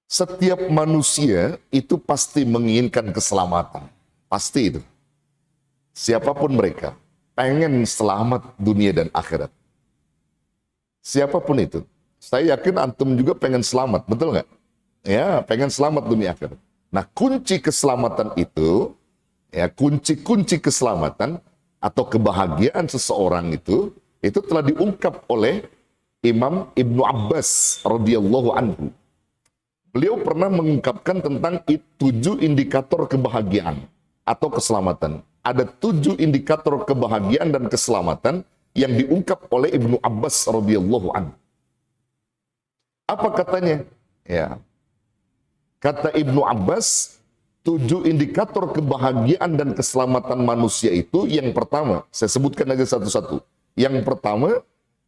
Setiap manusia itu pasti menginginkan keselamatan. Pasti itu. Siapapun mereka, pengen selamat dunia dan akhirat. Siapapun itu. Saya yakin antum juga pengen selamat, betul nggak? Ya, pengen selamat dunia akhirat. Nah, kunci keselamatan itu, ya kunci-kunci keselamatan atau kebahagiaan seseorang itu telah diungkap oleh Imam Ibnu Abbas radhiyallahu anhu. Beliau pernah mengungkapkan tentang 7 indikator kebahagiaan atau keselamatan. Ada 7 indikator kebahagiaan dan keselamatan yang diungkap oleh Ibnu Abbas radhiyallahu anhu. Apa katanya? Ya. Kata Ibnu Abbas, 7 indikator kebahagiaan dan keselamatan manusia itu yang pertama, saya sebutkan aja satu-satu. Yang pertama,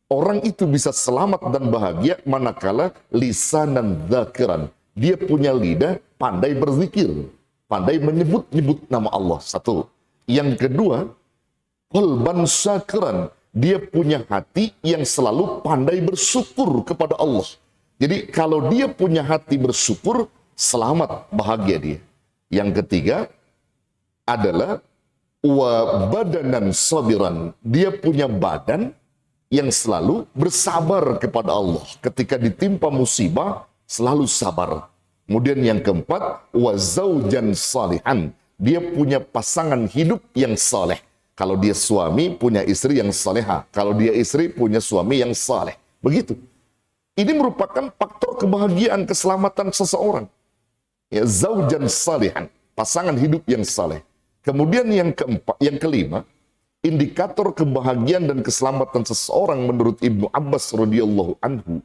orang itu bisa selamat dan bahagia manakala lisanan dzakiran. Dia punya lidah pandai berzikir, pandai menyebut-nyebut nama Allah. Satu. Yang kedua, qalban syakiran. Dia punya hati yang selalu pandai bersyukur kepada Allah. Jadi kalau dia punya hati bersyukur, selamat, bahagia dia. Yang ketiga adalah wa badanan sabiran. Dia punya badan yang selalu bersabar kepada Allah. Ketika ditimpa musibah, selalu sabar. Kemudian yang keempat, wa zaujan salihan. Dia punya pasangan hidup yang saleh. Kalau dia suami, punya istri yang saleha. Kalau dia istri, punya suami yang saleh. Begitu. Ini merupakan faktor kebahagiaan, keselamatan seseorang. Ya, zaujan salihan, pasangan hidup yang saleh. Kemudian yang keempat, yang kelima, indikator kebahagiaan dan keselamatan seseorang menurut Ibnu Abbas radhiyallahu anhu,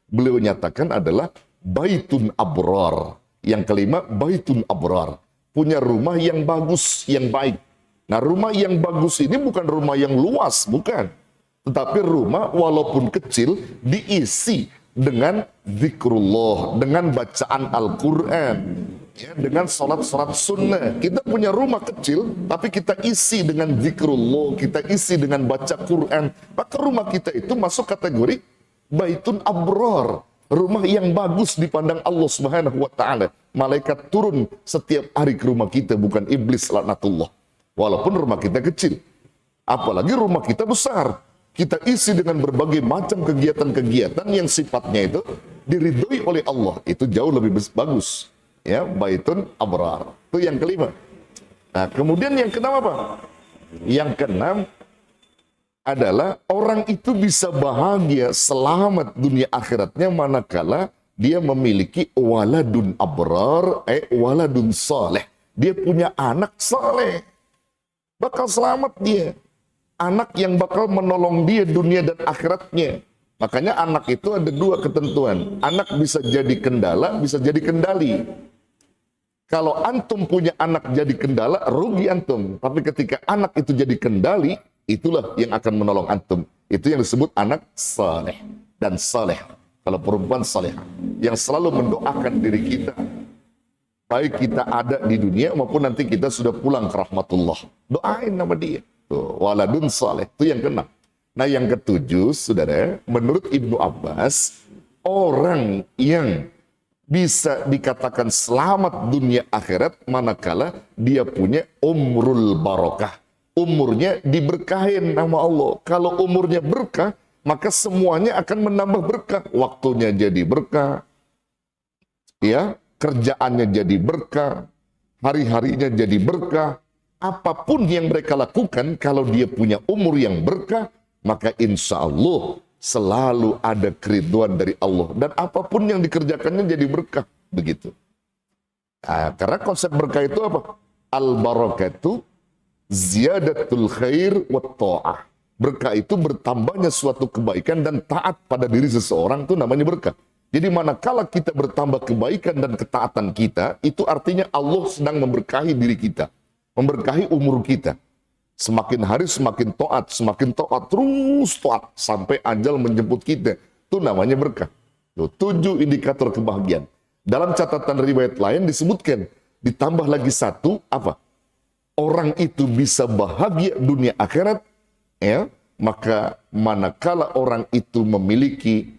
beliau nyatakan adalah baitun abrar. Yang kelima, baitun abrar, punya rumah yang bagus, yang baik. Nah, rumah yang bagus ini bukan rumah yang luas, bukan. Tetapi rumah walaupun kecil diisi dengan zikrullah, dengan bacaan Al-Quran, ya, dengan sholat-sholat sunnah. Kita punya rumah kecil, tapi kita isi dengan zikrullah, kita isi dengan baca Quran. Maka rumah kita itu masuk kategori baitun abrar, rumah yang bagus dipandang Allah Subhanahu wa Ta'ala. Malaikat turun setiap hari ke rumah kita, bukan iblis laknatullah. Walaupun rumah kita kecil, apalagi rumah kita besar. Kita isi dengan berbagai macam kegiatan-kegiatan yang sifatnya itu diridhoi oleh Allah. Itu jauh lebih bagus. Ya, baitun abrar. Itu yang kelima. Nah, kemudian yang keenam apa? Yang keenam adalah orang itu bisa bahagia selamat dunia akhiratnya manakala dia memiliki waladun abrar, waladun saleh. Dia punya anak saleh. Bakal selamat dia. Anak yang bakal menolong dia dunia dan akhiratnya. Makanya anak itu ada 2 ketentuan. Anak bisa jadi kendala, bisa jadi kendali. Kalau antum punya anak jadi kendala, rugi antum. Tapi ketika anak itu jadi kendali, itulah yang akan menolong antum. Itu yang disebut anak saleh dan saleh. Kalau perempuan saleh, yang selalu mendoakan diri kita, baik kita ada di dunia maupun nanti kita sudah pulang ke rahmatullah. Doain nama dia. Waladun saleh, itu yang keenam. Nah, yang ketujuh, saudara, menurut Ibnu Abbas, orang yang bisa dikatakan selamat dunia akhirat manakala dia punya umrul barokah. Umurnya diberkahin nama Allah. Kalau umurnya berkah, maka semuanya akan menambah berkah. Waktunya jadi berkah, ya, kerjaannya jadi berkah, hari-harinya jadi berkah. Apapun yang mereka lakukan, kalau dia punya umur yang berkah, maka insya Allah selalu ada keriduan dari Allah. Dan apapun yang dikerjakannya jadi berkah. Begitu. Nah, karena konsep berkah itu apa? Al-barakatu ziyadatul khair wa ta'ah. Berkah itu bertambahnya suatu kebaikan dan taat pada diri seseorang, itu namanya berkah. Jadi manakala kita bertambah kebaikan dan ketaatan kita, itu artinya Allah sedang memberkahi diri kita. Memberkahi umur kita. Semakin hari semakin taat, terus taat sampai ajal menjemput kita. Itu namanya berkah. 7 indikator kebahagiaan. Dalam catatan riwayat lain disebutkan, ditambah lagi 1, apa? Orang itu bisa bahagia dunia akhirat, ya, maka manakala orang itu memiliki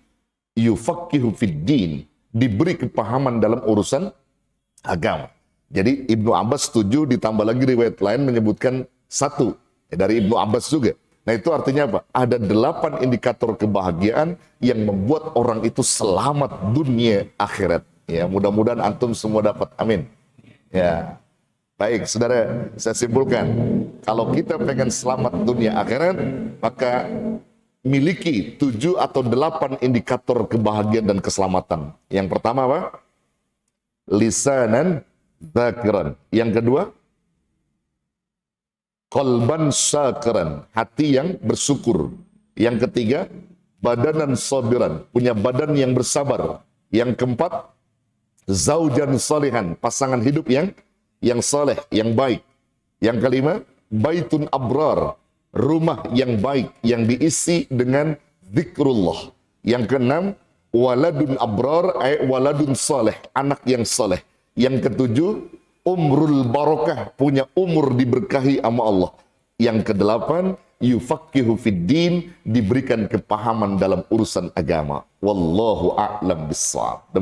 yufaqihu fid din, diberi kepahaman dalam urusan agama. Jadi Ibnu Abbas setuju, ditambah lagi riwayat lain menyebutkan satu dari Ibnu Abbas juga. Nah itu artinya apa? Ada 8 indikator kebahagiaan yang membuat orang itu selamat dunia akhirat. Ya, mudah-mudahan antum semua dapat. Amin. Ya. Baik, saudara, saya simpulkan, kalau kita pengen selamat dunia akhirat, maka miliki 7 atau 8 indikator kebahagiaan dan keselamatan. Yang pertama apa? Lisanan dzakiran. Yang kedua, qalban syakiran, hati yang bersyukur. Yang ketiga, badanan sabiran, punya badan yang bersabar. Yang keempat, zaujan salihan, pasangan hidup yang saleh, yang baik. Yang kelima, baitun abrar, rumah yang baik yang diisi dengan zikrullah. Yang keenam, waladun abrar, waladun saleh, anak yang saleh. Yang ketujuh, umrul barakah, punya umur diberkahi sama Allah. Yang kedelapan, yufaqihu fid din, diberikan kepahaman dalam urusan agama. Wallahu a'lam bissawab.